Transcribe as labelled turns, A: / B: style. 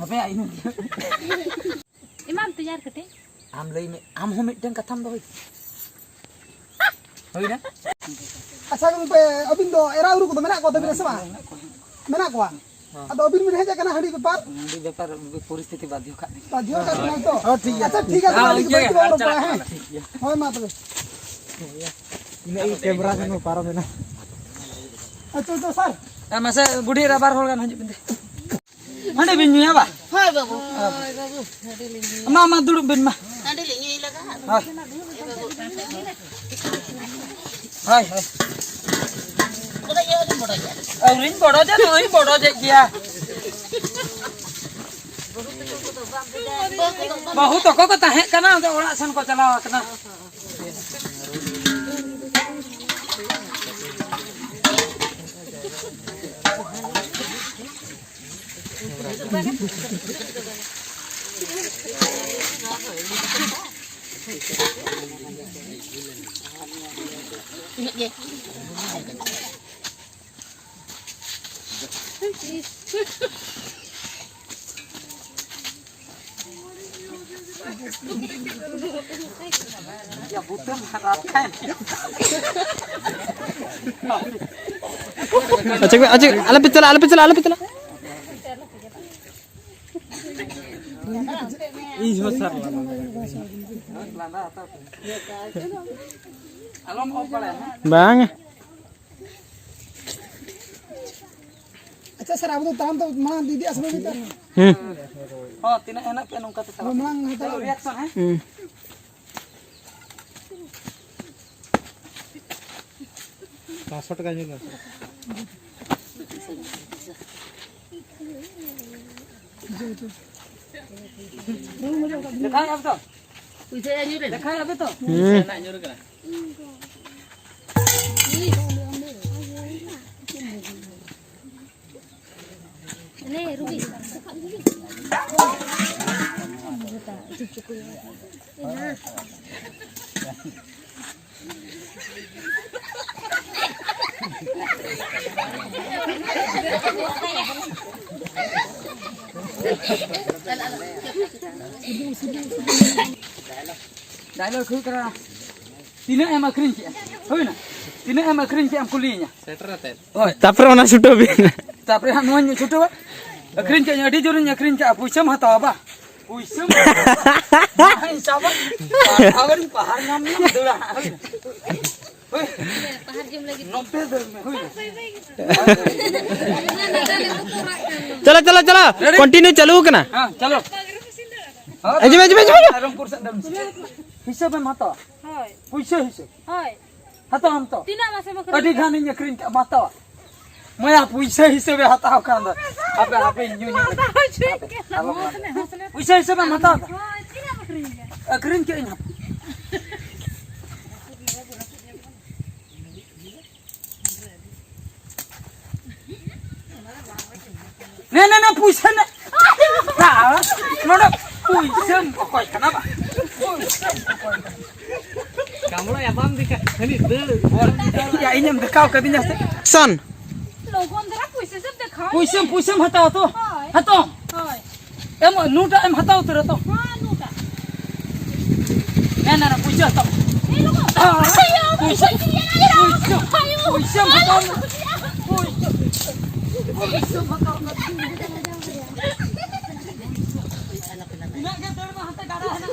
A: Apa ya ini?
B: Imam tu jar kete.
A: Am lay me am ho midang katham do hoy. Hoy na?
C: Asa gumpe abin do era uru ko mena ko tabi sama. Mena ko. Ado abin min heja kana hadi bepar.
A: Hadi bepar परिस्थिति बाध्य का.
C: बाध्य का ना तो.
A: Oh ठीक है.
C: अच्छा ठीक है तुम्हारी की बात और बड़ा है. होय मा तबे.
A: Ini kamera kan parah benar.
C: अच्छा तो sir.
A: Masa budi rabar hol kan hajib bende. Ande bin ya ba?
B: Hai babu. Hai babu. Hadi linyu.
A: Ma duduk bin ma.
B: Hadi linyu ilaga.
A: Hai. Hai hai.
B: Bodoh ya, bodoh ya.
A: Rin bodoh je kia. Bahu toko ko tahe kana orang san ko chalawa kana.
B: Ingat je.
A: Ya butuh harapkan.
D: Acik, ala pitala. Ih, besar lah.
A: Alam apa lah?
D: Bang.
C: अच्छा sir आप तो ताम तो मां दीदी असमे भी तो.
A: Oh, tidak enak kan ungkap itu.
C: मां हटा.
A: Reaction है?
D: Pasot ka nyo.
A: Dekai apa tu?
B: Ujian aja deh.
A: Dekai apa tu?
B: Nak nyuruh kan? Ini Ruby.
A: Dialog hui kera. Tina em akrin ki. Hui na. Tina em akrin ki am kulinya. Oi.
D: Tapre ona suto bin.
A: Tapre han nuan chutu ba. Akrin ki adi jorun akrin ki puisam hata ba. Puisam. Hai saba. Agarin pahar nam nam dula. Hui.
B: Pahar jam lagi.
A: Nompe dur me hui.
D: चलो continue चलो कना
A: हां चलो
D: अजी
A: Rampur sak dam. Hisab em hata.
B: Hai.
A: Puisa hisab.
B: Hai.
A: Hata ham to.
B: Tina masih mau
A: Adi khanin akrin ki mata. Maya puisa hisab hata kan. Apa nyu. Puisa hisab mata. Akrin ki ina. Nah, puisa na. Nah, noda puisa koi kenapa?
D: kamu lah ya bang dika ini
A: Ya ini yang dekau katanya.
D: son
B: Logon dera puisi sab dekha.
A: Puisa hatau tu. Hatau.
B: Hai.
A: Em nuda em hatau tu rato.
B: Ha nuta.
A: Nah, puisa hatau.
B: Eh logo.
A: Puisa. Puisa hatau. Puisa hatau. Ina ke tu mah hata kada na.